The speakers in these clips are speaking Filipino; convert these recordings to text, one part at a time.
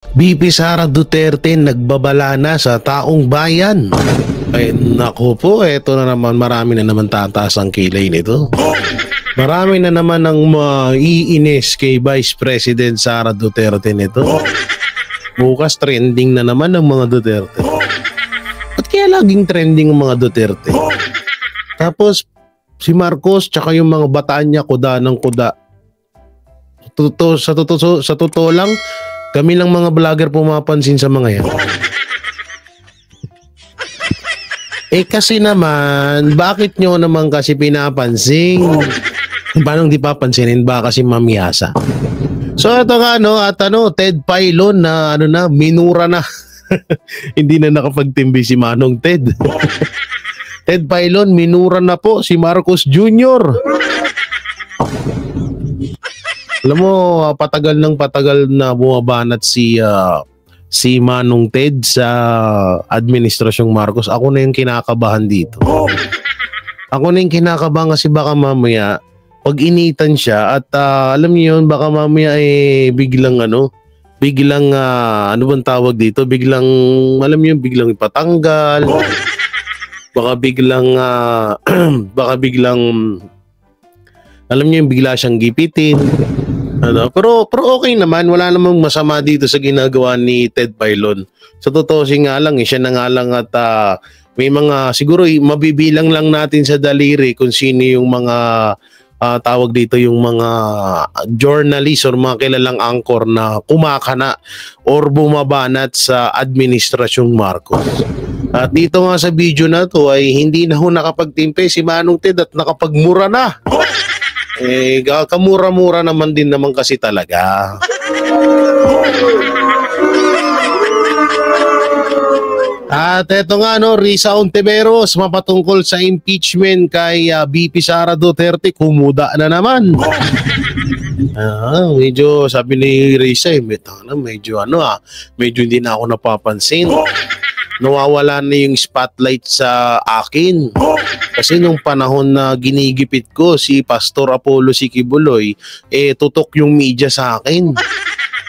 VP Sara Duterte nagbabala na sa taong bayan. Ay naku po, eto na naman, marami na naman tataas ang kilay nito. Marami na naman ang maiinis kay Vice President Sara Duterte nito. Bukas trending na naman ang mga Duterte. At kaya laging trending ang mga Duterte? Tapos si Marcos tsaka yung mga bataan niya kuda ng kuda. Sa totoo lang, kami lang mga vlogger pumapansin sa mga yan. Kasi naman, bakit nyo naman kasi pinapansin? Paano di papansinin? Ba kasi mamiyasa. So ito nga Ted Filon na minura na. Hindi na nakapagtimbi si Manong Ted. Ted Filon, minura na po si Marcos Jr. Alam mo, patagal na bumabanat si Manong Ted sa administrasyong Marcos. Ako na yung kinakabahan dito. Ako na yung kinakabahan kasi baka mamaya pag initan siya at alam niyo yun, baka mamaya biglang ano bang tawag dito? Biglang ipatanggal. Baka biglang alam niyo yung bigla siyang gipitin. Pero okay naman, wala namang masama dito sa ginagawa ni Ted Filon. Sa totoo nga lang, siya na nga lang at may mga, siguro mabibilang lang natin sa daliri kung sino yung mga tawag dito, yung mga journalist or mga kilalang anchor na kumakana or bumabanat sa administrasyong Marcos. At dito nga sa video na to ay hindi na ho nakapagtimpe si Manong Ted at nakapagmura na. Kamura-mura naman din naman kasi talaga. At eto nga Risa Ontiveros, mapatungkol sa impeachment kay VP Sara Duterte, kumuda na naman. Medyo sabi ni Risa medyo hindi na ako napapansin. Nawawala na yung spotlight sa akin. Kasi nung panahon na ginigipit ko si Pastor Apollo Sikibuloy, tutok yung media sa akin.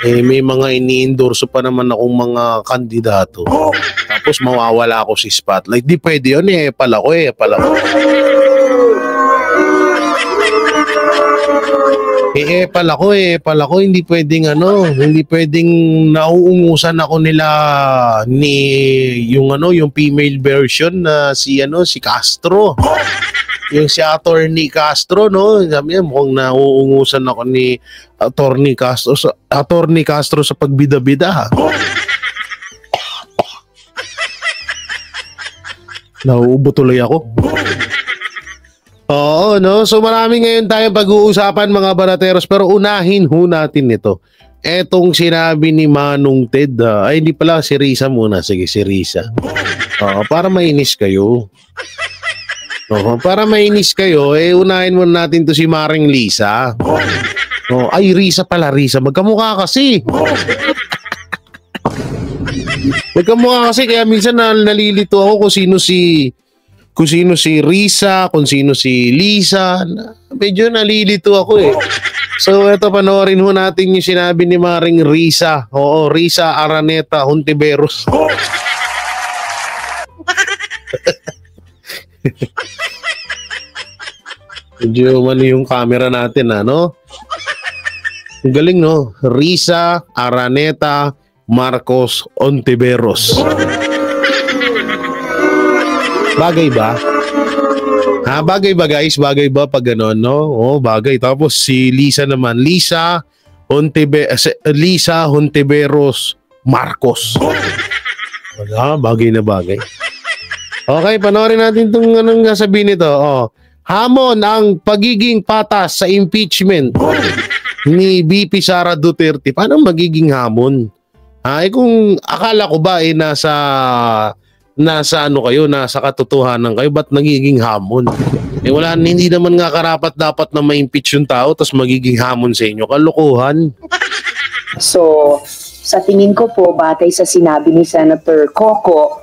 May mga ini-endorso pa naman akong mga kandidato. Tapos mawawala ako si spotlight. Di pwede yun pala ko. Pala ko, hindi pwedeng nauungusan ako yung female version na si Castro. Yung si Attorney Castro, sabi niya, mukhang nauungusan ako ni Attorney Castro sa pagbida-bida. Nauubo tuloy ako. Oo, so marami ngayon tayong pag-uusapan mga barateros, pero unahin ho natin ito. Etong sinabi ni Manong Ted, hindi pala, si Risa muna. Sige, si Risa. Para mainis kayo. Para mainis kayo, unahin muna natin to si Maring Lisa. Ay, Risa pala, Risa. Magkamukha kasi. Magkamukha kasi, kaya minsan nalilito ako kung sino si Risa, kung sino si Lisa. Medyo nalilito ako So eto, panoorin ho natin yung sinabi ni Maring Risa. Risa Araneta Hontiveros. Medyo mali yung camera natin Ang galing Risa Araneta Marcos Hontiveros. Bagay ba? Bagay ba guys? Bagay ba pag gano'n, bagay. Tapos si Lisa naman. Lisa Hontiveros Marcos. Bagay na bagay. Okay, panoorin natin itong anong sabihin nito. Hamon ang pagiging patas sa impeachment ni VP Sara Duterte. Paano magiging hamon? Kung akala ko ba nasa katotohanan kayo, ba't nagiging hamon? Hindi naman nga karapat dapat na ma-impeach yung tao tapos magiging hamon sa inyo. Kalokohan. So, sa tingin ko po, batay sa sinabi ni Senator Coco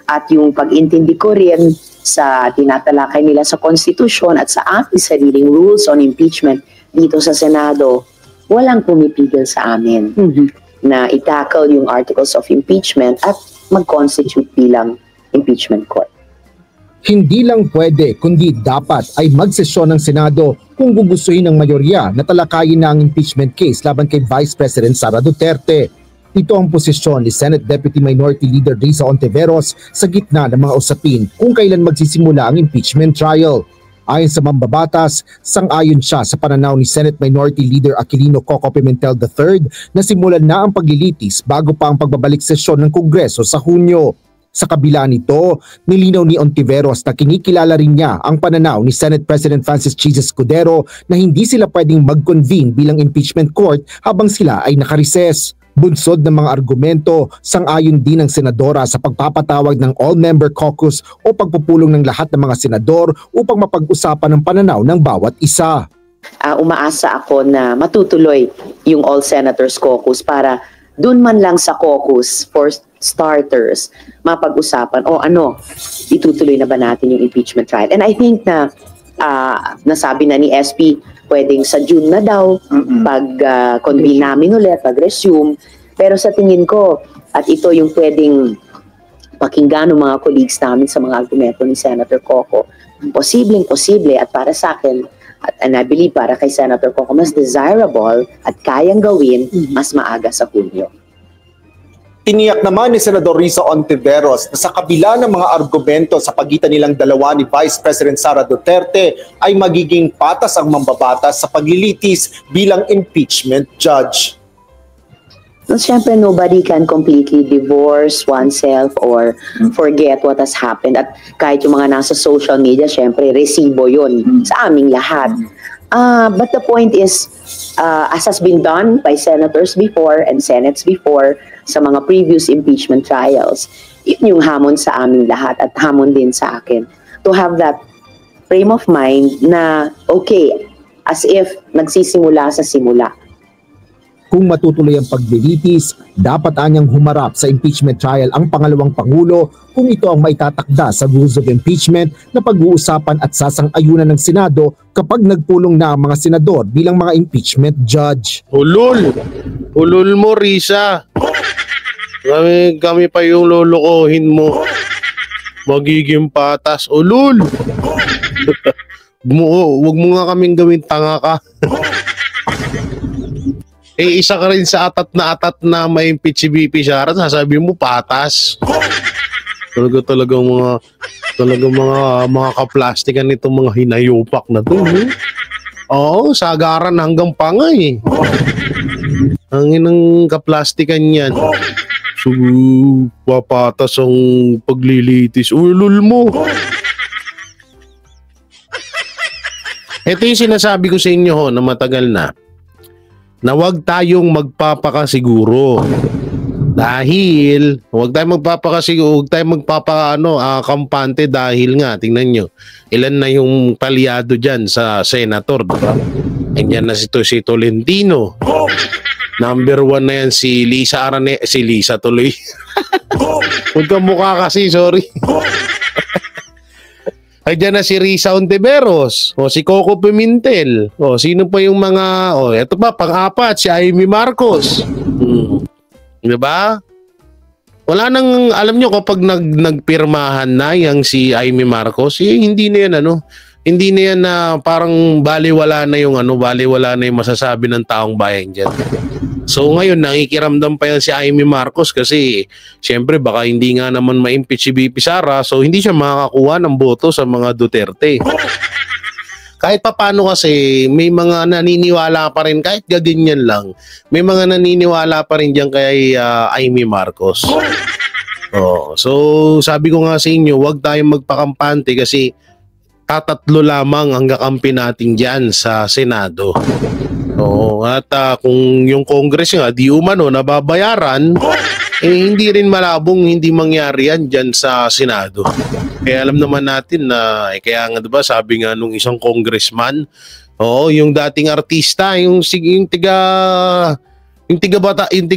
at yung pag-intindi ko rin sa tinatalakay nila sa Constitution at sa ating sariling rules on impeachment dito sa Senado, walang pumipigil sa amin. na i-tackle yung articles of impeachment at mag-constitute bilang impeachment court. Hindi lang pwede kundi dapat ay magsesyon ng Senado kung gugustuhin ng mayorya na talakayin na ang impeachment case laban kay Vice President Sara Duterte. Ito ang posisyon ni Senate Deputy Minority Leader Risa Hontiveros sa gitna ng mga usapin kung kailan magsisimula ang impeachment trial. Ayon sa mambabatas, sang-ayon siya sa pananaw ni Senate Minority Leader Aquilino Coco Pimentel III na simulan na ang paglilitis bago pa ang pagbabalik sesyon ng Kongreso sa Hunyo. Sa kabila nito, nilinaw ni Hontiveros na kinikilala rin niya ang pananaw ni Senate President Francis Jesus Escudero na hindi sila pwedeng mag-convene bilang impeachment court habang sila ay nakarises. Bunsod ng mga argumento, sang-ayon din ng senadora sa pagpapatawag ng all-member caucus o pagpupulong ng lahat ng mga senador upang mapag-usapan ang pananaw ng bawat isa. Umaasa ako na matutuloy yung all senators caucus para dun man lang sa caucus for starters mapag-usapan itutuloy na ba natin yung impeachment trial. And I think na nasabi na ni SP pwedeng sa June na daw pag-convene namin ulit, pag-resume. Pero sa tingin ko, at ito yung pwedeng pakinggan ng mga colleagues namin sa mga argumento ni Senator Coco, posibleng-posible at para sa akin, and I believe para kay Senator Coco, mas desirable at kayang gawin mas maaga sa Hunyo. Tiniyak naman ni Senador Risa Hontiveros na sa kabila ng mga argumento sa pagitan nilang dalawa ni Vice President Sara Duterte ay magiging patas ang mambabatas sa paglilitis bilang impeachment judge. Siyempre, nobody can completely divorce oneself or forget what has happened. At kahit yung mga nasa social media, siyempre, resibo yun sa aming lahat. But the point is, as has been done by senators before and senates before sa mga previous impeachment trials, yun yung hamon sa aming lahat at hamon din sa akin. To have that frame of mind na okay, as if nagsisimula sa simula. Kung matutuloy ang paglilitis, dapat anyang humarap sa impeachment trial ang pangalawang Pangulo kung ito ang maitatakda sa rules of impeachment na pag-uusapan at sasang-ayunan ng Senado kapag nagpulong na ang mga senador bilang mga impeachment judge. Ulul! Ulul mo, Risa! Kami pa yung lolokohin mo. Magiging patas. Ulul! Huwag mo nga kaming gawin tanga ka. Isa ka rin sa atat na may impeach si BP Sara, sasabi mo patas. Talagang mga kaplastikan nitong mga hinayupak na to. Oo, sagaran hanggang pangay. Ang inang kaplastikan yan. So, papatas ang paglilitis. Ulul mo. Ito yung sinasabi ko sa inyo na matagal na huwag tayong magpapakasiguro. Dahil huwag tayong kampante dahil nga tingnan nyo, ilan na yung palyado dyan sa senator, diba? Andyan na si Tolentino. Number 1 na yan si Lisa Arane, si Lisa tuloy. Huwag kang mukha kasi, sorry. Ay dyan na si Risa Hontiveros, o si Coco Pimentel, o sino pa yung mga, eto pa, pang-apat, si Amy Marcos. Diba? Wala nang, alam nyo, kapag nagpirmahan na yung si Amy Marcos, hindi na yan, hindi na yan na parang baliwala na yung masasabi ng taong bayan dyan. So ngayon, nakikiramdam pa yan si Amy Marcos kasi siyempre baka hindi nga naman ma-impeach si BP Sara, so hindi siya makakakuha ng boto sa mga Duterte. Kahit pa paano kasi may mga naniniwala pa rin, kahit gaganyan lang, may mga naniniwala pa rin dyan kay Amy Marcos. So sabi ko nga sa inyo, huwag tayong magpakampante kasi tatatlo lamang ang kakampi natin dyan sa Senado. At kung yung Congress nga di umano nababayaran, hindi rin malabong hindi mangyari yan dyan sa Senado. Kaya alam naman natin na, kaya nga diba sabi nga nung isang congressman, yung dating artista, yung tiga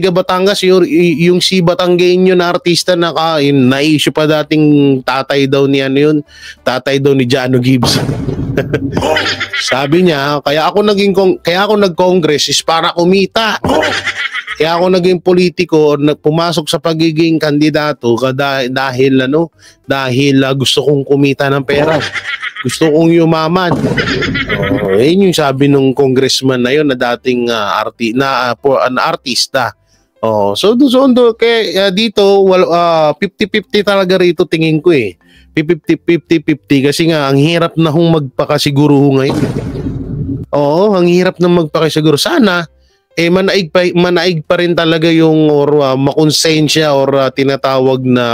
Batangas, yung si Batanggenyo na artista na-issue pa dating tatay daw ni Jano Gibbs. Sabi niya, kaya ako nag-congress is para kumita. Kaya ako naging politiko, pumasok sa pagiging kandidato dahil gusto kong kumita ng pera. Gusto kong yumaman. Yun yung sabi nung congressman na yun na dating artista. So kaya dito 50-50 talaga rito tingin ko eh. 50-50 kasi nga ang hirap na magpakasiguro ngayon. Ang hirap na magpakasiguro. Sana manaig pa rin talaga yung makonsensya or tinatawag na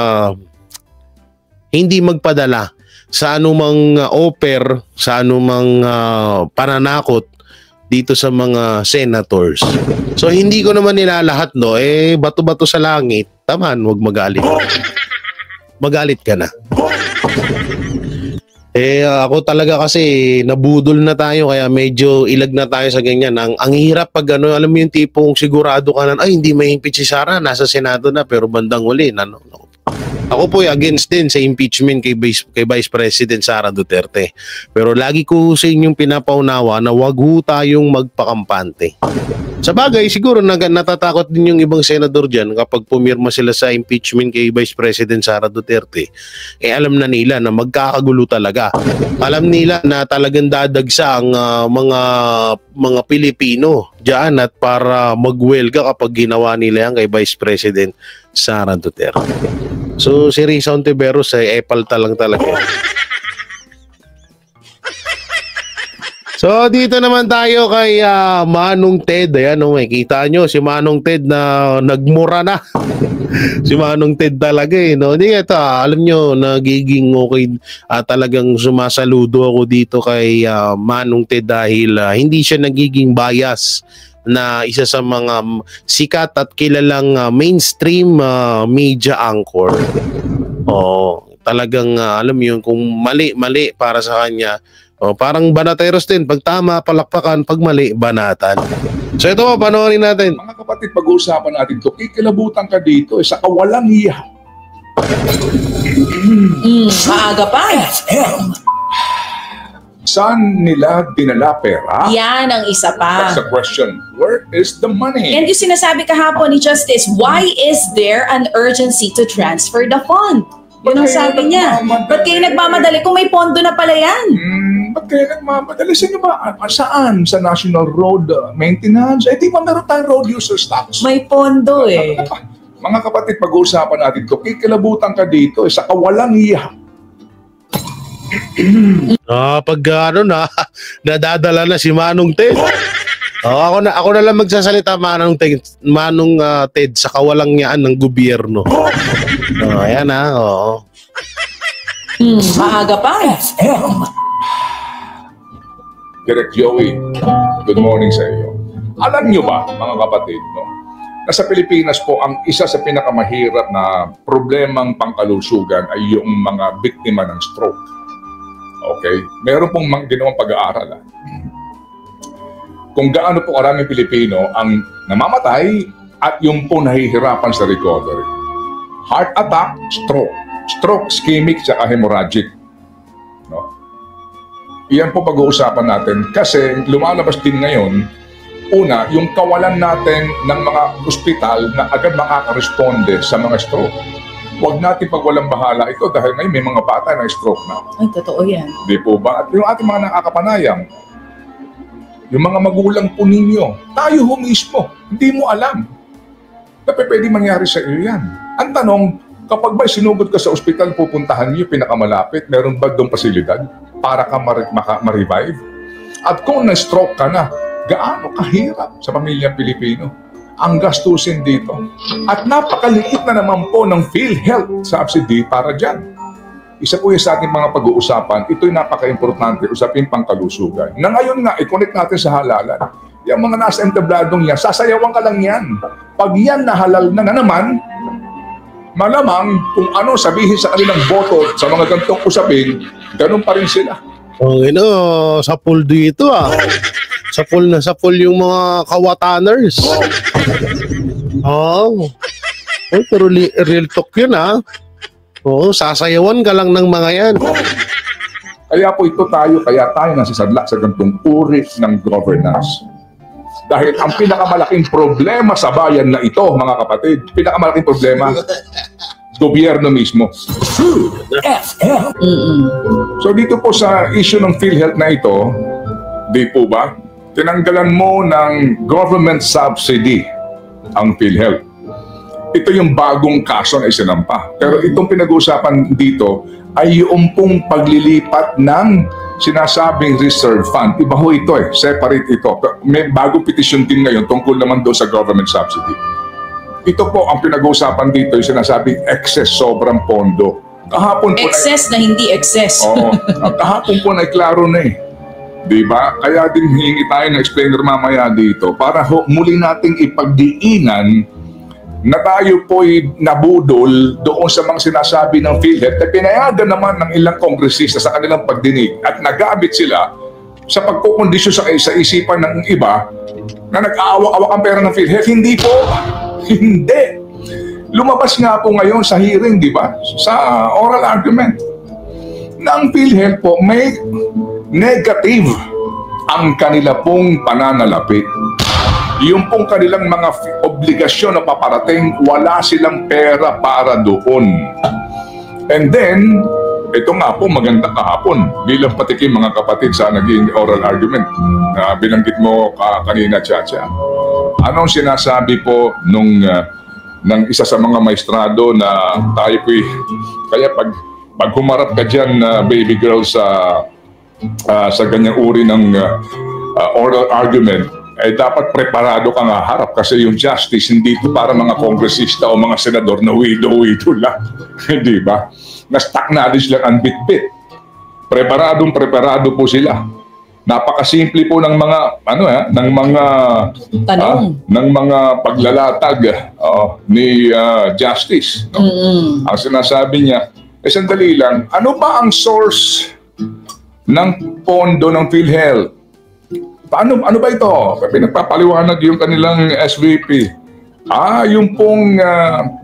hindi magpadala sa anumang offer, sa anumang pananakot dito sa mga senators. So hindi ko naman nilalahat bato-bato sa langit. Taman, wag magalit. Magalit ka na. Ako talaga kasi nabudol na tayo kaya medyo ilag na tayo sa ganyan. Ang hirap pag alam mo yung tipong sigurado ka na, hindi may impeach si Sara, nasa Senado na, pero bandang huli, ako po against din sa impeachment kay Vice President Sara Duterte. Pero lagi ko sa inyong pinapaunawa na wag ho tayong magpakampante. Sa bagay, siguro natatakot din yung ibang senador dyan kapag pumirma sila sa impeachment kay Vice President Sara Duterte. Alam na nila na magkakagulo talaga. Alam nila na talagang dadagsa ang mga Pilipino dyan at para magwelga kapag ginawa nila yan kay Vice President Sara Duterte. So si Risa Ontiveros ay epalta lang talaga. So dito naman tayo kay Manong Ted. Ayan, makikita nyo si Manong Ted na nagmura na. Si Manong Ted talaga Hindi ito, alam nyo, nagiging okay. Talagang sumasaludo ako dito kay Manong Ted dahil hindi siya nagiging bias na isa sa mga sikat at kilalang mainstream media anchor. Talagang alam mo yun, kung mali para sa kanya, parang Banateros din, pag tama palakpakan, pag mali banatan. So ito, panoorin natin. Mga kapatid, pag-uusapan natin ito, kikilabutan ka dito sa kawalang hiya. Maaga pa. Saan nila dinala pera? Yan ang isa pa. That's the question. Where is the money? And yung sinasabi kahapon ni Justice, why is there an urgency to transfer the fund? Yun ang sabi niya. Ba't kayo nagmamadali kung may pondo na pala yan? Ba't kayo nagmamadali? Saan? Sa National Road Maintenance? Di ba meron tayong road users tax? May pondo Mga kapatid, pag-uusapan natin ito, kikilabutan ka dito sa kawalang hiya. Pag nadadala na si Manong Ted. Ako na lang magsasalita, Manong Ted sa kawalang yaan ng gobyerno. Ayan Maaga pa. Direk Joey, good morning sa iyo. Alam nyo ba, mga kapatid, na sa Pilipinas po, ang isa sa pinakamahirap na problemang pangkalusugan ay yung mga biktima ng stroke. Okay? Meron pong ginawang pag-aaral. Kung gaano po karaming Pilipino ang namamatay at yung po nahihirapan sa recovery. Heart attack, stroke. Stroke, ischemic, saka hemorrhagic. Iyan po pag-uusapan natin kasi lumalabas din ngayon, una, yung kawalan natin ng mga ospital na agad makaka-responde sa mga stroke. Huwag natin pagwalang bahala ito dahil ngayon may mga bata na stroke na. Ay, totoo yan. Di po ba? At yung ating mga nakakapanayam, yung mga magulang po ninyo, tayo ho mismo, hindi mo alam na pwede mangyari sa iyo yan. Ang tanong, kapag ba sinugod ka sa ospital, pupuntahan niyo pinakamalapit, meron ba doong pasilidad para ka ma-revive? At kung na-stroke ka na, gaano kahirap sa pamilyang Pilipino ang gastusin dito. At napakaliit na naman po ng PhilHealth subsidy para dyan. Isa po yung sa ating mga pag-uusapan, ito'y napaka-importante, usapin pangkalusugan. Na ngayon nga, i-connect natin sa halalan. Yung mga nasa entabladong yan, sasayawan ka lang yan. Pag yan nahalal na naman, malamang kung ano sabihin sa kanilang boto sa mga gantong usapin, ganun pa rin sila. Sa pool dito sa pool yung mga kawataners. Pero real talk yun sasayawan ka lang ng mga yan. Kaya tayo nasisadlak sa ganitong uri ng governance. Dahil ang pinakamalaking problema sa bayan na ito, mga kapatid, pinakamalaking problema, gobyerno mismo. So dito po sa issue ng PhilHealth na ito, di po ba, tinanggalan mo ng government subsidy ang PhilHealth. Ito yung bagong kaso na isinampa. Pero itong pinag-uusapan dito ay yung pong paglilipat ng sinasabing reserve fund. Iba ho ito separate ito. May bagong petition din ngayon tungkol naman doon sa government subsidy. Ito po ang pinag-uusapan dito yung sinasabing excess, sobrang pondo. Kahapon po excess na hindi excess. Oo. Kahapon po na klaro na Diba? Kaya din hihingi tayo ng explainer mamaya dito para muli nating ipagdiinan na tayo po'y nabudol doon sa mga sinasabi ng PhilHealth na pinayagan naman ng ilang kongresista sa kanilang pagdinig at nagamit sila sa pagkukondisyon sa isipan ng iba na nag-aawak-awak ang pera ng PhilHealth. Hindi po. Hindi. Lumabas nga po ngayon sa hearing, di ba? Sa oral argument na ang PhilHealth po may negative ang kanila pong pananalapi. Yung pong kanilang mga obligasyon na paparating, wala silang pera para doon. And then, ito nga po maganda kahapon bilang patikim mga kapatid sa naging oral argument na binanggit mo kanina, Chacha. Anong sinasabi po ng isa sa mga maestrado na tayo po'y, kaya pag humarap ka dyan, baby girl, sa ganyang uri ng oral argument, dapat preparado ka nga harap kasi yung justice hindi ito para mga kongresista o mga senador na wido-wido lang. Di ba? Na stock knowledge lang ang bit-bit. Preparado po sila. Napakasimple po ng mga ng mga tanong, ng mga paglalatag ni Justice. No? Ang sinasabi niya, sandali lang, ano ba ang source ng pondo ng PhilHealth? Ano ba ito? Pinagpapaliwanag yung kanilang SVP. Yung pong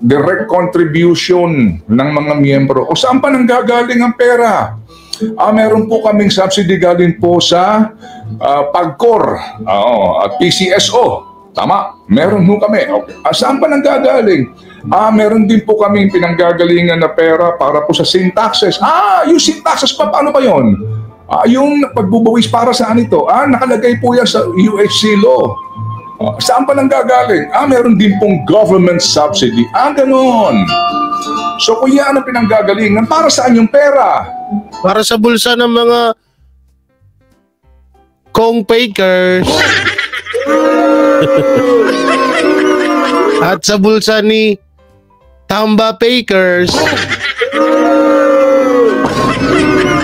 direct contribution ng mga miyembro. O saan pa nanggagaling ang pera? Meron po kaming subsidy galing po sa PAGCOR at PCSO. Tama, meron po kami. Okay. Saan pa nanggagaling? Meron din po kaming pinanggagalingan na pera para po sa sin taxes. Yung sin taxes pa, paano ba yun? Yung pagbubuwis para saan ito? Nakalagay po yan sa UHC law. Saan pa nanggagaling? Meron din pong government subsidy. Ganon. So kung yan ang pinanggagalingan, para saan yung pera? Para sa bulsa ng mga Kong Fakers. At sa bulsa ni Tamba Fakers.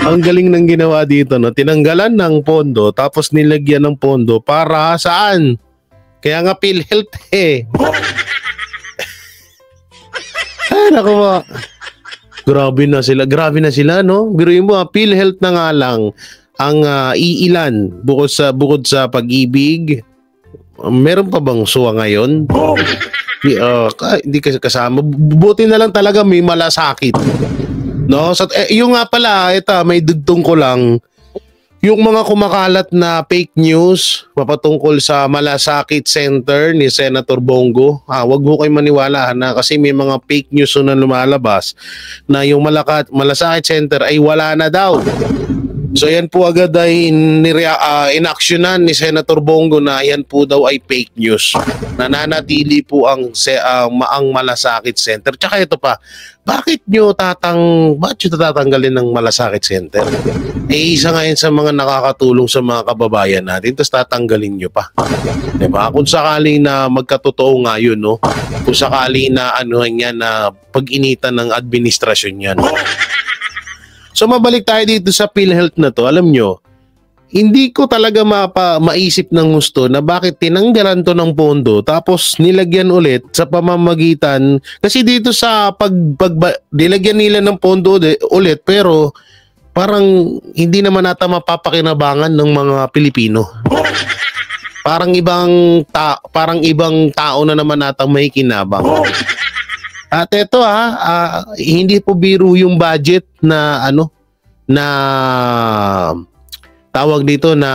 Ang galing ng ginawa dito, no? Tinanggalan ng pondo tapos nilagyan ng pondo para saan? Kaya nga PhilHealth Naku mo. Grabe na sila, no? Biruin mo, PhilHealth na nga lang ang iilan bukod sa pag-ibig. Meron pa bang suwa ngayon? Hindi kasama. Buti na lang talaga may malasakit. No, yung nga pala, ito, may dugtong ko lang. Yung mga kumakalat na fake news papatungkol sa Malasakit Center ni Senator Bongo, wag mo kayo maniwala na kasi may mga fake news na lumalabas na yung Malasakit Center ay wala na daw. So yan po agad ay inaksyonan ni Senator Bongo na yan po daw ay fake news. Nananatili po ang Malasakit Center. Tsaka ito pa, bakit nyo tatanggalin ng Malasakit Center? Isa nga yan sa mga nakakatulong sa mga kababayan natin, tapos tatanggalin nyo pa. Diba? Kung sakali na magkatotoo nga yun, no? Kung sakali na na pag-initan ng administrasyon yan. So mabalik tayo dito sa PhilHealth na to. Alam nyo, hindi ko talaga maisip ng gusto na bakit tinanggalan to ng pondo tapos nilagyan ulit sa pamamagitan. Kasi dito sa nilagyan nila ng pondo ulit pero parang hindi naman nata mapapakinabangan ng mga Pilipino. Parang ibang tao na naman nata may kinabang. At ito hindi po biro yung budget na na tawag dito na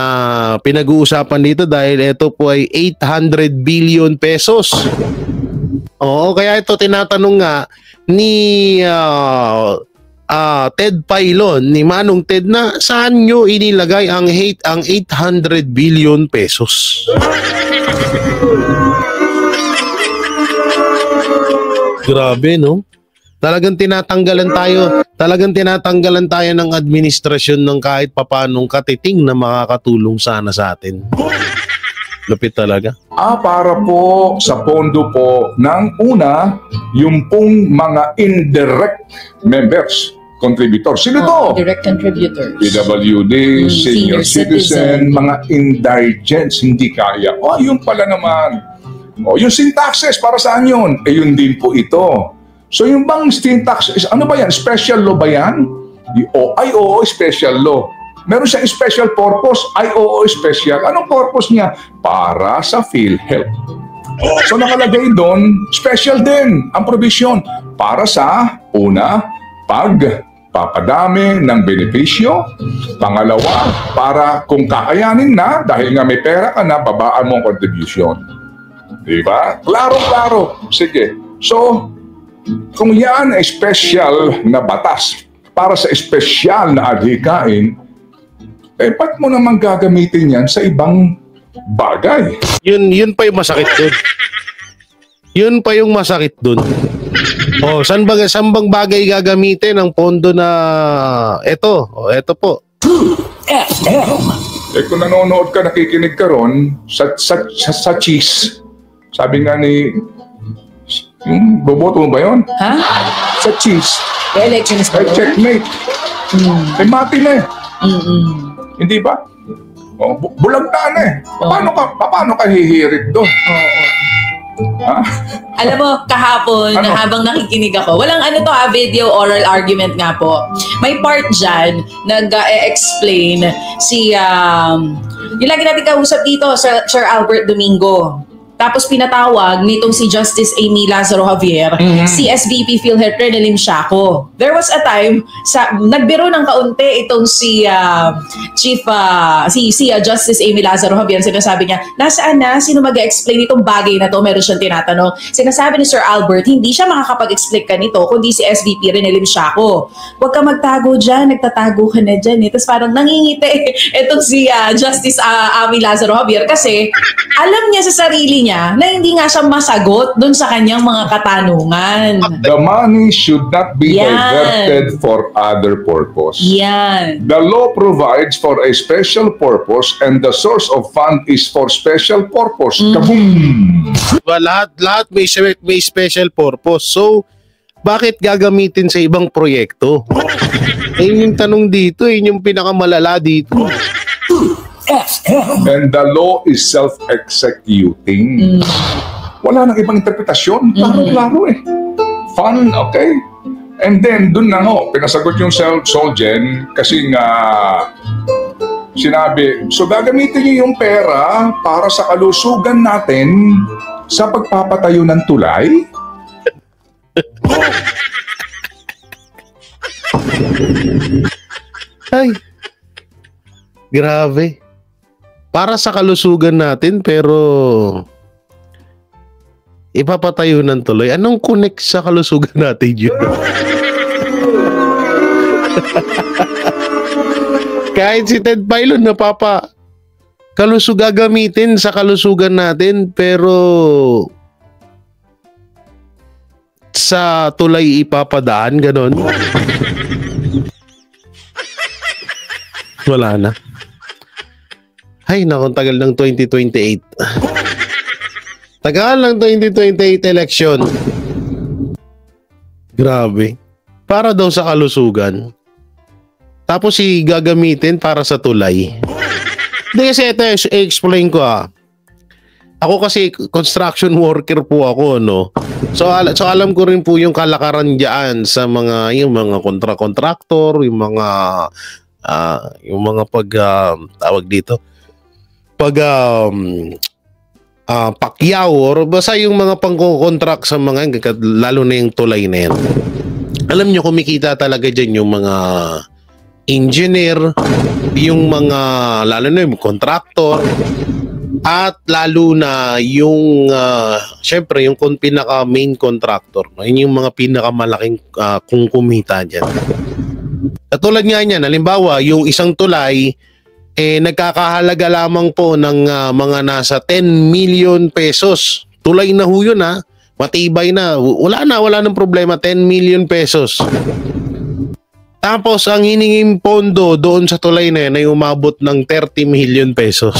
pinag-uusapan dito dahil ito po ay 800 billion pesos. Oo, kaya ito tinatanong nga ni Ted Pailon, ni Manong Ted, na saan nyo inilagay ang 800 billion pesos? Grabe, no? Talagang tinatanggalan tayo ng administrasyon ng kahit papanong katiting na makakatulong sana sa atin. Lupit talaga. Para po sa pondo po ng una, yung pong mga indirect members, contributors. Sino to? Direct contributors. PWD, senior citizen, mga indigents, hindi kaya. Yun pala naman. Yung sin taxes, para saan yun? Yun din po ito. So yung bang sin taxes, ano ba yan? Special law ba yan? Oo, special law. Meron siyang special purpose, special. Anong purpose niya? Para sa PhilHealth. So nakalagay doon, special din ang provision para sa una, pagpapadami ng benepisyo. Pangalawa, para kung kakayanin na, dahil nga may pera ka na, babaan mo ang contribution. Diba? Klaro. Sige. So, kung yan ay special na batas para sa special na adhikain, ba't mo naman gagamitin yan sa ibang bagay? Yun pa yung masakit dun. Saan bang bagay gagamitin ang pondo na eto po. Kung nanonood ka, nakikinig ka ron sa cheese, sabi nga ni boboto mo ba yun? Ha? Sa cheese. Elections ba yun? Checkmate. Mati na Hindi ba? Bulag na Paano ka hihirit doon? Ha? Alam mo, kahapon, habang nakikinig ako, walang video oral argument nga po. May part dyan, nag-explain si, yung lagi natin kausap dito, Sir Albert Domingo. Tapos pinatawag nitong si Justice Amy Lazaro Javier, si SVP PhilHealth Renelim Shaco. There was a time, nagbiro ng kaunti itong si Justice Amy Lazaro Javier. Sinasabi niya, nasaan na? Sino mag-explain itong bagay na to? Meron siyang tinatanong. Sinasabi ni Sir Albert, hindi siya makakapag-explain ka nito, kundi si SVP Renelim Shaco. Huwag ka magtago dyan, nagtatago ka na dyan. Tapos parang nangingiti itong si Justice Amy Lazaro Javier kasi alam niya sa sarili niya na hindi nga siya masagot doon sa kanyang mga katanungan. The money should not be diverted for other purpose. Yan. The law provides for a special purpose and the source of fund is for special purpose. Kaboom! Diba, lahat may special purpose. So, bakit gagamitin sa ibang proyekto? Ayun yung tanong dito, yun yung pinakamalala dito. And the law is self-executing. Wala nang ibang interpretasyon. Klaro-klaro Fun, okay? And then, dun na pinasagot yung Solgen kasi nga sinabi, so gagamitin niyo yung pera para sa kalusugan natin sa pagpapatayo ng tulay? Ay, grabe. Para sa kalusugan natin pero ipapatayo ng tuloy. Anong connect sa kalusugan natin yun? Kahit si Ted Pailon gagamitin sa kalusugan natin pero sa tulay ipapadaan, ganon. Wala na. Ay, naku, tagal ng 2028. Tagal ng 2028 election. Grabe. Para daw sa kalusugan. Tapos gagamitin para sa tulay. Hindi kasi ito, i-explain ko Ako kasi construction worker po ako, no. So alam ko rin po yung kalakaran diyan sa yung mga kontraktor, yung mga tawag dito. Pakyaw or basta yung mga pang-contract sa mga lalo na yung tulay na yan. Alam nyo, kumikita talaga dyan yung mga engineer, yung mga lalo na yung contractor, at lalo na yung syempre yung pinaka main contractor, no? Yun yung mga pinakamalaking kung kumita dyan. Katulad nga niyan, halimbawa yung isang tulay nagkakahalaga lamang po ng mga nasa 10 million pesos. Tulay na ho yun, ha, matibay na, wala nang problema, 10 million pesos. Tapos ang hiningin pondo doon sa tulay na yun ay umabot ng 30 million pesos.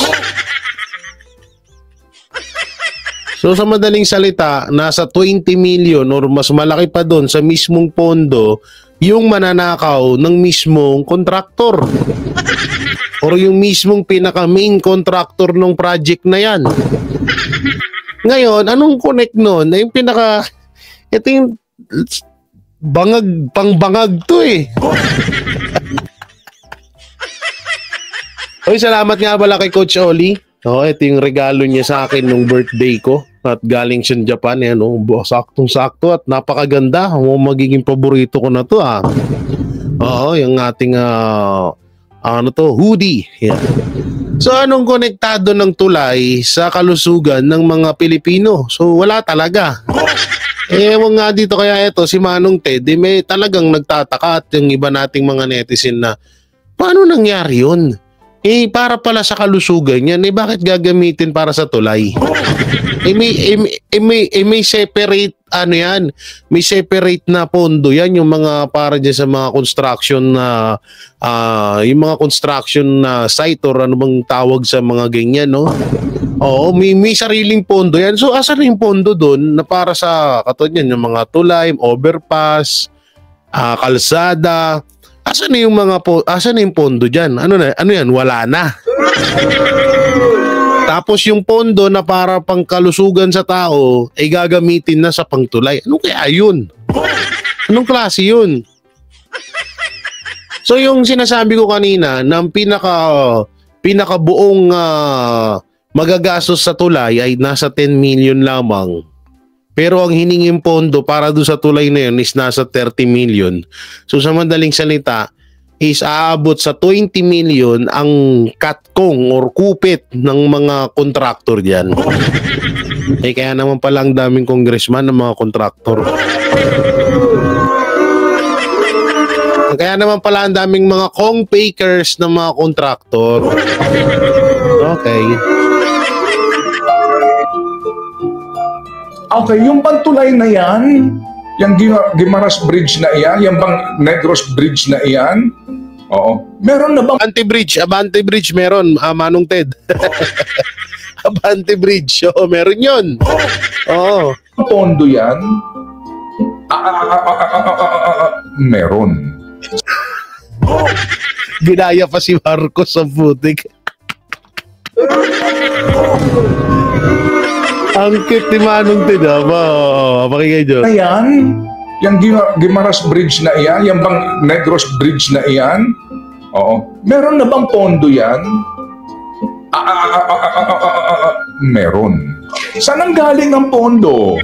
So sa madaling salita, nasa 20 million or mas malaki pa doon sa mismong pondo yung mananakaw ng mismong kontraktor. Or yung mismong pinaka-main contractor ng project na yan. Ngayon, anong connect nun? Yung ito yung pangbangag to eh. Oy, salamat nga pala kay Coach Oli. Ito yung regalo niya sa akin nung birthday ko. At galing siya Japan. Yan, saktong-sakto at napakaganda. Magiging paborito ko na to. Oo, yung ating hoodie. Yeah. So anong konektado ng tulay sa kalusugan ng mga Pilipino? So wala talaga. Ewan nga dito kaya ito si Manong Ted, may talagang nagtataka at yung iba nating mga netizen na paano nangyari yun? Para pala sa kalusugan yan, bakit gagamitin para sa tulay? May separate yan, may separate na pondo yan, yung mga para dyan sa mga construction na yung mga construction na site or ano bang tawag sa mga ganyan, no? Oo, may sariling pondo yan. So asan yung pondo doon na para sa katulad yan, yung mga tulay, overpass, kalsada? Asan na yung pondo diyan? Ano yan? Wala na. Tapos yung pondo na para pangkalusugan sa tao ay gagamitin na sa pangtulay. Ano kaya yun? Anong klase yun? So yung sinasabi ko kanina ng pinakabuong magagastos sa tulay ay nasa 10 million lamang. Pero ang hiningin pondo para doon sa tulay na yun is nasa 30 million. So sa madaling salita is aabot sa 20 million ang katkong or kupit ng mga kontraktor diyan. Kaya naman pala ang daming congressman ng mga kontraktor. Kaya naman pala ang daming mga kong-fakers ng mga kontraktor. Okay. Okay, yung pantulay na yan, yung Guimaras Bridge na iyan, yung bang Negros Bridge na iyan, oo. Meron na bang Abante Bridge meron, Manong Ted. Abante Bridge, meron yun. Oo. Pondo yan? Meron. Ginaya pa si Marcos sa putik. Ang cute ni Manong Ted, pakinggan nyo. Ayan, yung Guimaras Bridge na iyan, yung bang Negros Bridge na iyan, oo. Meron na bang pondo yan? Meron. Saan ang galing ang pondo?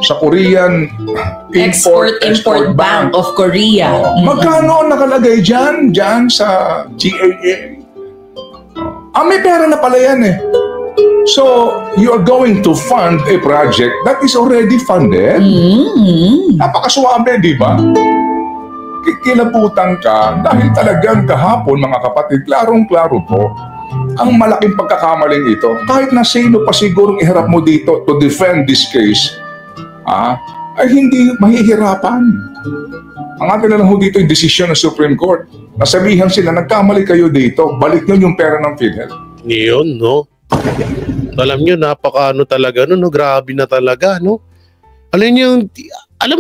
Sa Korean Export-Import Bank of Korea. Magkano nakalagay dyan? Dyan sa GAA? May pera na pala yan eh. So, you are going to fund a project that is already funded? Napakaswabe, di ba? Kikilabutan ka dahil talagang kahapon, mga kapatid, klarong-klaro po ang malaking pagkakamaling ito. Kahit na sino pa sigurong iharap mo dito to defend this case, ay hindi mahihirapan. Ang atin na lang ho dito yung desisyon ng Supreme Court. Nasabihan sila, nagkamali kayo dito, balik nyo yung pera ng PhilHealth. Yun, no? Alam nyo, talaga, no? Grabe na talaga, no? Alam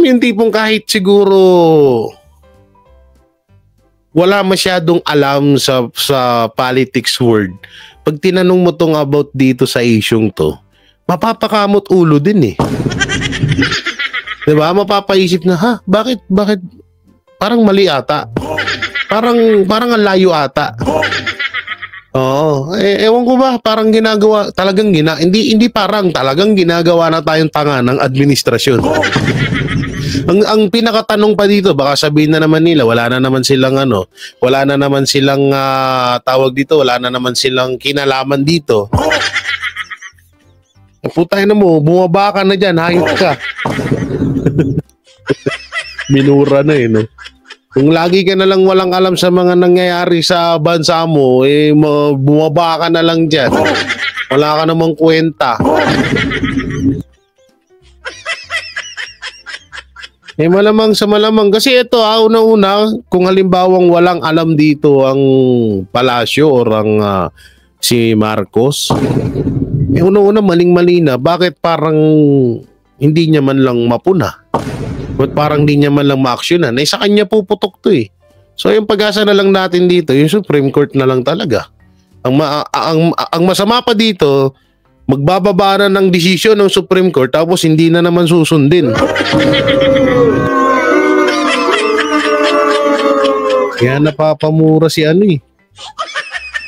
yung tipong kahit siguro wala masyadong alam sa politics world. Pag tinanong mo tong about dito sa isyong to, mapapakamot ulo din eh. Diba? Mapapaisip na, bakit? Parang mali ata. Parang ang layo ata. Oo, ewan ko ba, parang ginagawa, hindi parang talagang ginagawa na tayong tanga ng administrasyon. ang pinakatanong pa dito, baka sabihin na naman nila, wala na naman silang tawag dito, wala na naman silang kinalaman dito. Putay na mo, bumaba ka na dyan, hayop ka. Minura na no? Kung lagi ka na lang walang alam sa mga nangyayari sa bansa mo, bumaba ka na lang dyan. Wala ka namang kwenta. Malamang sa malamang. Kasi ito, una-una, kung halimbawang walang alam dito ang palasyo or ang si Marcos, una-una, maling-mali na. Bakit parang hindi niya man lang mapuna? But parang di niya man lang ma-actionan. Sa kanya puputok to eh. So yung pag-asa na lang natin dito, yung Supreme Court na lang talaga. Ang masama pa dito, magbababa na ng desisyon ng Supreme Court tapos hindi na naman susundin. Kaya napapamura si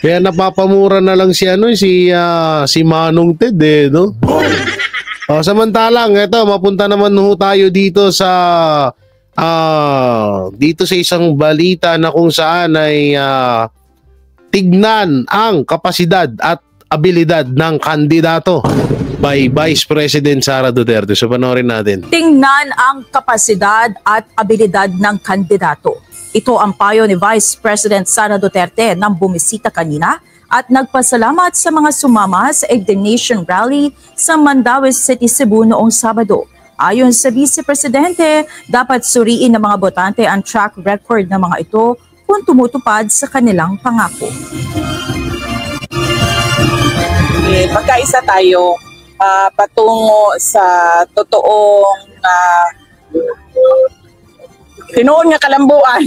Kaya napapamura na lang si Manong Ted no? Samantalang ito, mapunta naman ho tayo dito sa isang balita na kung saan ay tignan ang kapasidad at abilidad ng kandidato by Vice President Sara Duterte. So panoorin natin. Tingnan ang kapasidad at abilidad ng kandidato. Ito ang payo ni Vice President Sara Duterte nang bumisita kanina at nagpasalamat sa mga sumama sa Egg the Nation Rally sa Mandaue City, Cebu noong Sabado. Ayon sa Vice Presidente, dapat suriin ng mga botante ang track record ng mga ito kung tumutupad sa kanilang pangako. Magkaisa tayo patungo sa totoong tinuon nga kalambuan.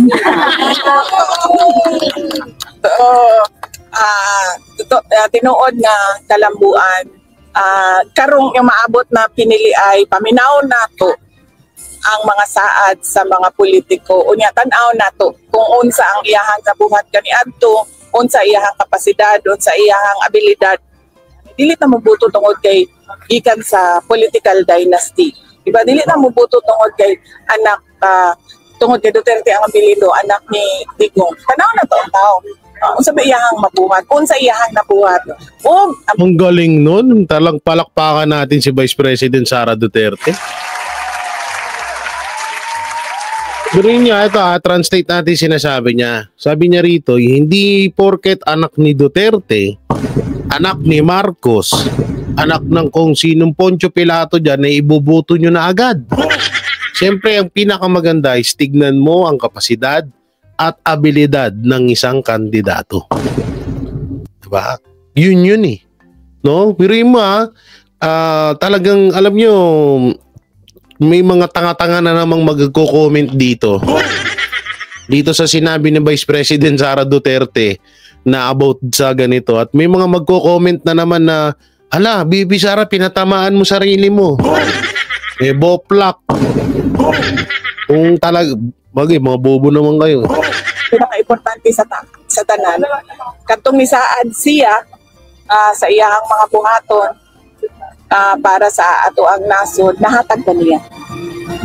Tinuod nga kalambuan. Karong yung maabot na pinili ay paminaw nato ang mga saad sa mga politiko. Unya tan-aw nato kung unsa ang iyahang nabuhat kaniadto, unsa iyahang kapasidad, unsa iyahang abilidad. Dili na mabuto tungod kay gikan sa political dynasty. Diba? Dili na mabuto tungod kay anak tungod kay Duterte ang apelyido, anak ni Digong. Tanaw na to ang tao. Unsa ba iyahang mabuhat? Unsa iyahang nabuhat? Ang galing nun. Talang palakpakan natin si Vice President Sara Duterte. Pero niya, ito translate natin sinasabi niya. Sabi niya rito, hindi porket anak ni Duterte, anak ni Marcos, anak ng kung sinong Poncio Pilato dyan, ay ibubuto nyo na agad. Siyempre, ang pinakamaganda is tignan mo ang kapasidad at abilidad ng isang kandidato. Diba? Yun eh. No? Pero mo talagang alam nyo, may mga tanga-tanga na namang magko-comment dito. Dito sa sinabi ni Vice President Sara Duterte na about sa ganito. At may mga magko-comment na naman na, hala, Bibi Sara, pinatamaan mo sarili mo. Boplak. Kung bagay, mga bobo naman kayo. Pinaka-importante sa tanan. Katong ni Saad siya sa iyahang mga buhaton para sa ato ang nasod, nahatag na niya.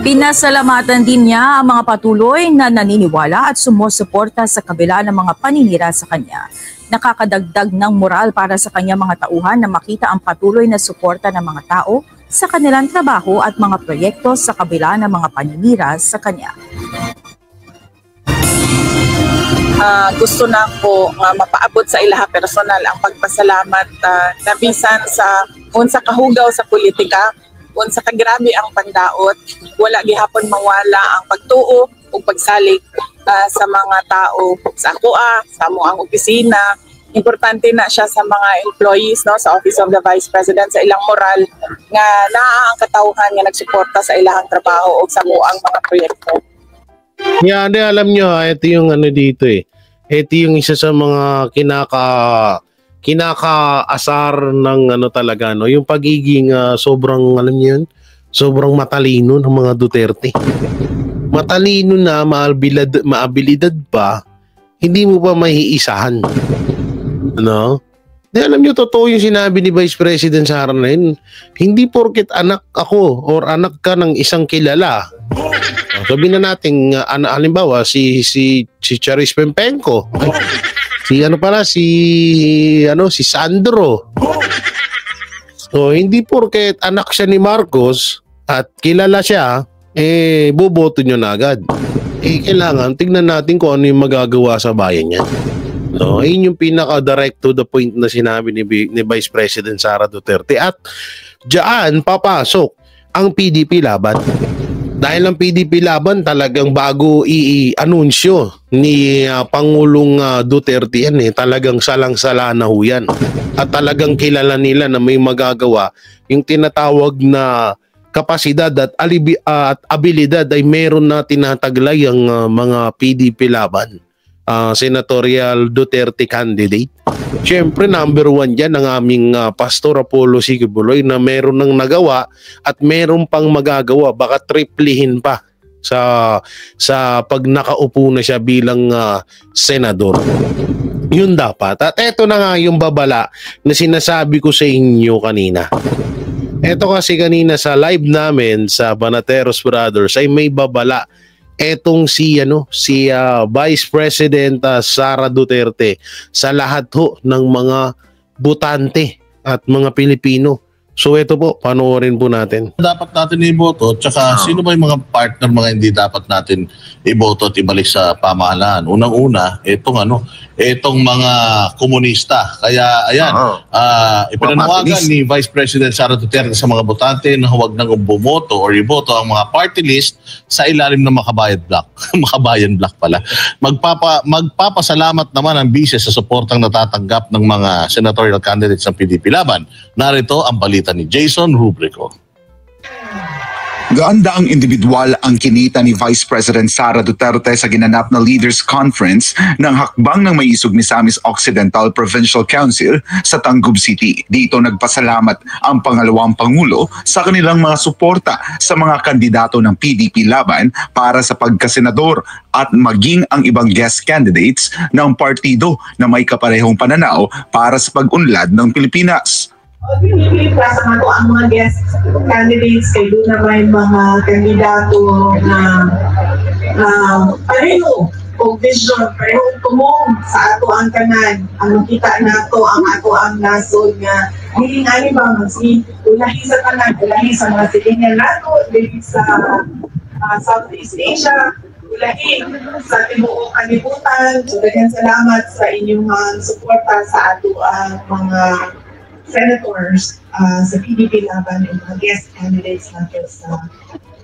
Pinasalamatan din niya ang mga patuloy na naniniwala at sumusuporta sa kabila ng mga paninira sa kanya. Nakakadagdag ng moral para sa kanya mga tauhan na makita ang patuloy na suporta ng mga tao sa kanilang trabaho at mga proyekto sa kabila ng mga paninira sa kanya. Gusto na ko mapaabot sa ilaha personal ang pagpasalamat na bisan sa unsa kahugaw sa politika, unsa kagrabe ang pandaot, wala gihapon mawala ang pagtuo ug pagsalig sa mga tao sa akoa, sa amo ang opisina. Importante na siya sa mga employees no sa Office of the Vice President sa ilang moral nga naa ang katawhan nga nagsuporta sa ilang trabaho ug sa muang mga proyekto. Yan, alam nyo, ito yung dito eh. Ito yung isa sa mga kinakaasar ng talaga, no? Yung pagiging sobrang, alam nyo yun, sobrang matalino ng mga Duterte. Matalino na, maabilidad pa, hindi mo pa mahiisahan. No? Di alam nyo, totoo yung sinabi ni Vice President Sara na yun. Hindi porket anak ako or anak ka ng isang kilala. Sabihin na natin, halimbawa, si Charis Pempenko. Si Sandro. So, hindi porket anak siya ni Marcos at kilala siya, boboto nyo na agad. Kailangan, tignan natin kung ano yung magagawa sa bayan niya. No, ayun yung pinaka-direct to the point na sinabi ni Vice President Sara Duterte. At diyan papasok ang PDP laban. Dahil ang PDP laban talagang bago i-anunsyo ni Pangulong Duterte yan talagang salang-sala na ho yan. At talagang kilala nila na may magagawa. Yung tinatawag na kapasidad at abilidad ay meron na tinataglay ang mga PDP laban. Senatorial Duterte candidate. Siyempre, number 1 dyan ang aming Pastor Apollo C. Quiboloy na meron nang nagawa at meron pang magagawa. Baka triplihin pa sa pag nakaupo na siya bilang senador. Yun dapat. At eto na nga yung babala na sinasabi ko sa inyo kanina. Eto kasi kanina sa live namin sa Banateros Brothers ay may babala. Etong si Vice President Sara Duterte sa lahat ho ng mga botante at mga Pilipino. So ito po, panoorin po natin. Dapat natin iboto, tsaka sino ba yung mga partner, mga hindi dapat natin iboto at ibalik sa pamahalaan? Unang-una, itong mga komunista. Kaya ayan, ipinanawagan ni Vice President Sara Duterte sa mga botante na huwag nang bumoto or iboto ang mga party list sa ilalim ng Makabayan Block. Makabayan Block pala. Magpapasalamat naman ang bise sa suportang natatanggap ng mga senatorial candidates ng PDP laban. Narito ang balita ni Jason Rubrico. Gaandaang individual ang kinita ni Vice President Sara Duterte sa ginanap na Leaders Conference ng hakbang ng Maisog Misamis Occidental Provincial Council sa Tangub City. Dito nagpasalamat ang pangalawang Pangulo sa kanilang mga suporta sa mga kandidato ng PDP laban para sa pagkasenador at maging ang ibang guest candidates ng partido na may kaparehong pananaw para sa pag-unlad ng Pilipinas. Pinipili pa sa ang mga guest candidates kay doon na may mga kandidato na pareho o vision, pareho tumong sa ato ang kanan. Ang kita nato ang ato ang nasod nga hiling-ali ba ulahi sa kanan, ulahi sa mga silingan nato, ulahi sa Southeast Asia, ulahi sa tibuok kalibutan. So, daghang salamat sa inyong suporta sa ato ang mga senators sa PDP laban at mga guest candidates natin sa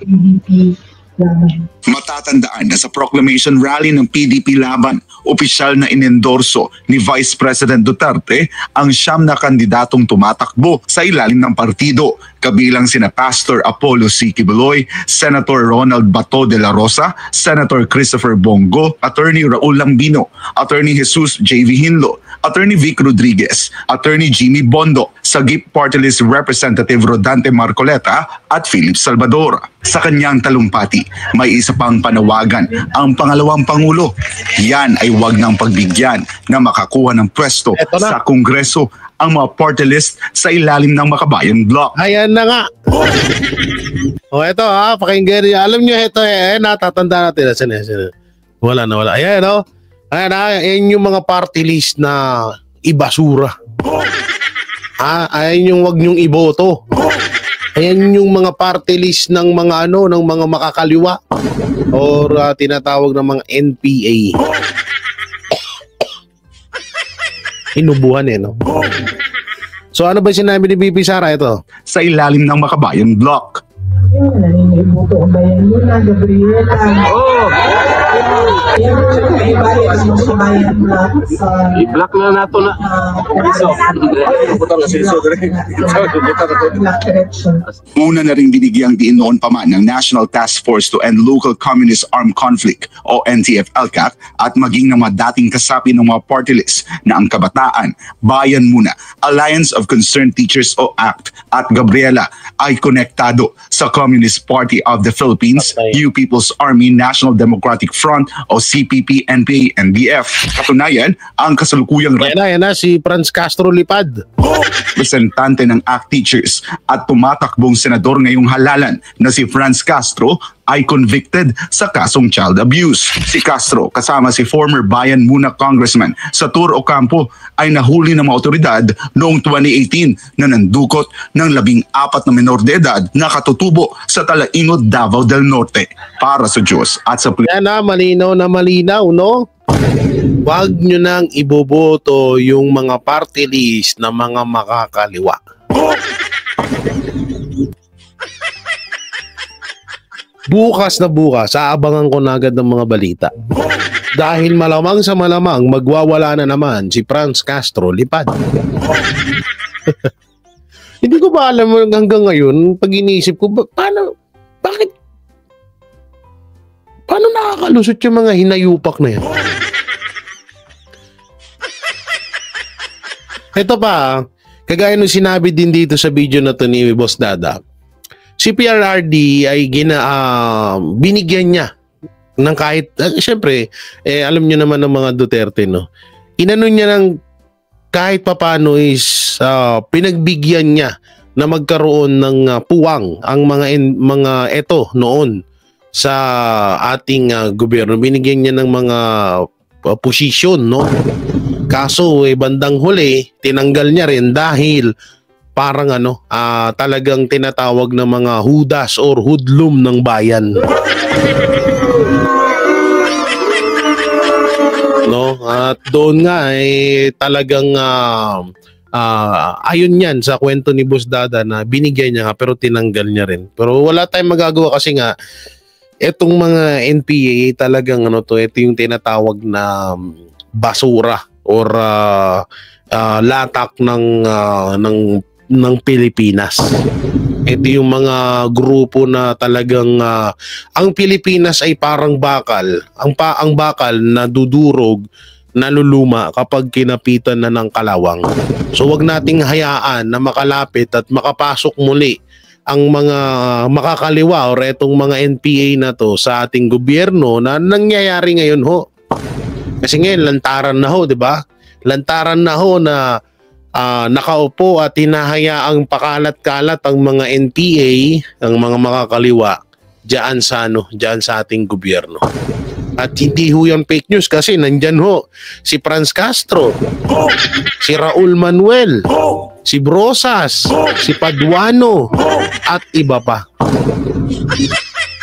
PDP laban. Matatandaan na sa proclamation rally ng PDP laban, opisyal na inendorso ni Vice President Duterte ang 9 na kandidatong tumatakbo sa ilalim ng partido, kabilang sina Pastor Apollo C. Quiboloy, Senator Ronald Bato de la Rosa, Senator Christopher Bongo, Attorney Raul Lambino, Attorney Jesus J.V. Hinlo, Attorney Vic Rodriguez, Attorney Jimmy Bondo, Sagip Party List Representative Rodante Marcoleta at Philip Salvador. Sa kanyang talumpati, may isa pang panawagan ang pangalawang Pangulo. Yan ay huwag nang pagbigyan na makakuha ng pwesto sa Kongreso ang mga party list sa ilalim ng Makabayan Block. Ayan na nga. Ito pakinggan niyo. Alam niyo ito natatanda natin. Wala. Ayan ayan yung mga party list na ibasura. Ayan yung wag niyong iboto. Ayan yung mga party list ng mga ng mga makakaliwa or tinatawag ng mga NPA. Inubuhan no? So ano ba sinabi ni BP Sara ito? Sa ilalim ng Makabayan Block. Naninibuto ang bayan mo na, Gabriela. I-block na nato na. Una na rin binigyang diin noon pa man ng National Task Force to End Local Communist Armed Conflict o NTF-ELCAC at maging ng mga dating kasapi ng mga party list na ang Kabataan, Bayan Muna, Alliance of Concerned Teachers o ACT at Gabriela ay konektado sa Communist Party of the Philippines, New People's Army, National Democratic Front Front o CPP, NPA, NDF. Katunayan, ang kasalukuyang Yan na, si Franz Castro lipad. representante ng ACT Teachers at tumatakbong senador ngayong halalan na si Franz Castro ay convicted sa kasong child abuse. Si Castro kasama si former Bayan Muna Congressman Satur Ocampo ay nahuli ng mga otoridad noong 2018 na nandukot ng 14 na menor de edad na katutubo sa Talaingod, Davao del Norte. Para sa Diyos at sa Yan na, malinaw, no? Wag nyo nang iboboto yung mga party list na mga makakaliwa. Bukas na bukas, aabangan ko na agad ng mga balita. Dahil malamang sa malamang, magwawala na naman si Franz Castro lipad. Hindi ko ba alam hanggang ngayon, pag iniisip ko, paano nakakalusot yung mga hinayupak na yan? Ito pa, kagaya nung sinabi din dito sa video na to ni Boss Dada, si PRRD ay binigyan niya ng kahit, syempre, alam niyo naman ng mga Duterte, no? Inano niya ng kahit papano is pinagbigyan niya na magkaroon ng puwang ang mga eto noon sa ating gobyerno. Binigyan niya ng mga posisyon, no? Kaso bandang huli tinanggal niya rin dahil parang talagang tinatawag na mga hudas or hoodlum ng bayan. No? At doon nga talagang ayun yan sa kwento ni Boss Dada na binigyan niya nga pero tinanggal niya rin. Pero wala tayong magagawa kasi nga etong mga NPA talagang ito yung tinatawag na basura or latak ng Pilipinas. Ito yung mga grupo na talagang ang Pilipinas ay parang bakal. Ang bakal na dudurog, naluluma kapag kinapitan na ng kalawang. So wag nating hayaan na makalapit at makapasok muli ang mga makakaliwa or etong mga NPA na to sa ating gobyerno na nangyayari ngayon ho. Kasi ngayon lantaran na ho, 'di ba? Lantaran na ho na nakaupo at hinahayaang pakalat-kalat ang mga NPA, ang mga makakaliwa diyan sa ating gobyerno. At hindi ho yan fake news kasi nandyan ho si Franz Castro, si Raul Manuel, si Brosas, si Paduano, at iba pa.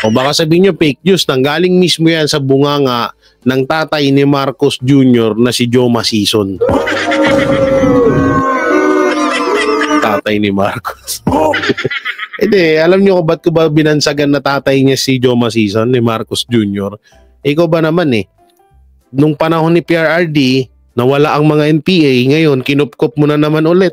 O baka sabihin nyo fake news, nanggaling mismo yan sa bunganga ng tatay ni Marcos Jr. na si Joma Sison. Tatay ni Marcos. Hindi, alam nyo ko ba't ko ba binansagan na tatay niya si Joma Sison ni Marcos Jr.? Ikaw ba naman nung panahon ni PRRD, nawala ang mga NPA, ngayon kinupkop mo na naman ulit.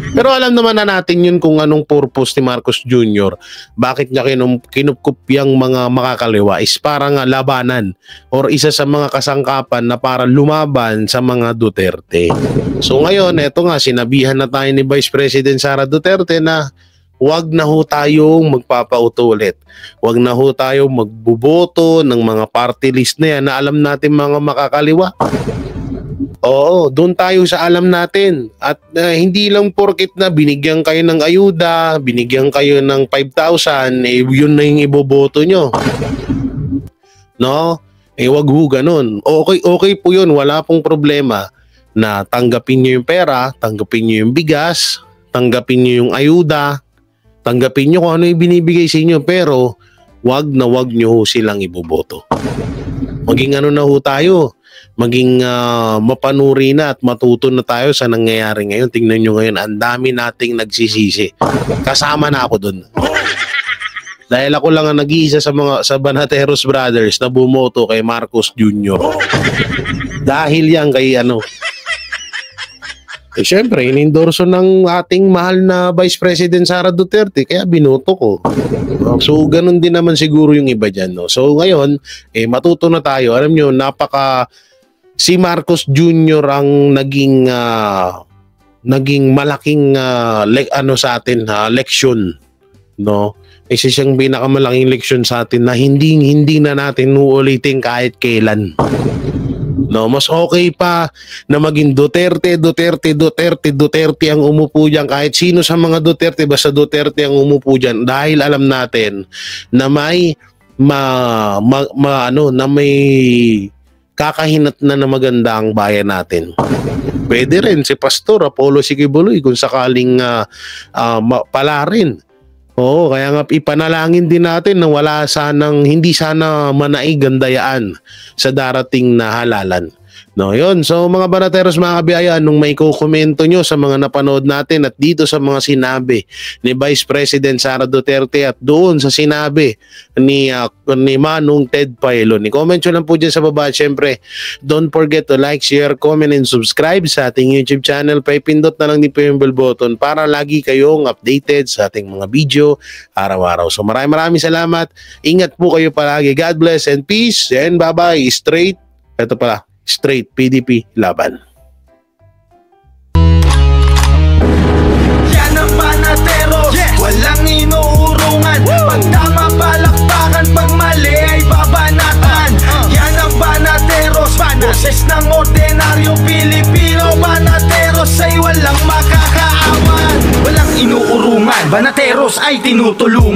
Pero alam naman na natin yun kung anong purpose ni Marcos Jr. Bakit niya kinupkop yung mga makakaliwa is parang labanan or isa sa mga kasangkapan na para lumaban sa mga Duterte. So ngayon, eto nga, sinabihan na tayo ni Vice President Sara Duterte na wag na ho tayong magpapauto ulit. Wag na ho tayong magbuboto ng mga party list na yan na alam natin mga makakaliwa. Oo, doon tayo sa alam natin. At hindi lang porkit na binigyan kayo ng ayuda, binigyan kayo ng 5,000, yun na yung iboboto nyo. No? Wag ho ganun. Okay po yun, wala pong problema na tanggapin nyo yung pera, tanggapin nyo yung bigas, tanggapin nyo yung ayuda, tanggapin nyo kung ano yung binibigay sa inyo, pero wag nyo ho silang iboboto. Maging na ho tayo, maging mapanuri na at matuto na tayo sa nangyayari ngayon. Tingnan nyo ngayon, ang dami nating nagsisisi. Kasama na ako dun. Dahil ako lang ang nag-iisa sa Banateros Brothers na bumoto kay Marcos Jr. Dahil yan kay syempre, inendorso ng ating mahal na Vice President Sara Duterte, kaya binoto ko. So, ganun din naman siguro yung iba dyan. No? So, ngayon, matuto na tayo. Alam nyo, si Marcos Jr. ang naging malaking sa atin, leksyon. No? isa siyang pinakamalaking leksyon sa atin na hindi na natin uulitin kahit kailan. No, mas okay pa na maging Duterte ang umupo diyan, kahit sino sa mga Duterte, basta Duterte ang umupo diyan, dahil alam natin na may may kakahinat na maganda ang bayan natin. Pwede rin si Pastor Apollo Sikibuloy kung sakaling pala rin. Oo, kaya nga ipanalangin din natin na hindi sana manaig ang dayaan sa darating na halalan. No, yun. So mga banateros, mga kabiyayan, nung may kukomento nyo sa mga napanood natin at dito sa mga sinabi ni Vice President Sara Duterte at doon sa sinabi ni Manong Ted Pailon, i-comment nyo lang po dyan sa baba. Siyempre, don't forget to like, share, comment, and subscribe sa ating YouTube channel. Paipindot na lang din po yung bell button para lagi kayong updated sa ating mga video araw-araw. So maraming salamat. Ingat po kayo palagi. God bless and peace and bye-bye. Straight PDP laban. Yan ang Banateros, walang inuurungan. Pag tama palakpakan, pag mali ay babanatan. Yan ang Banateros, boses ng ordinaryong Pilipino. Banateros ay walang makakaawan. Walang inuurungan, Banateros ay tinutulungan.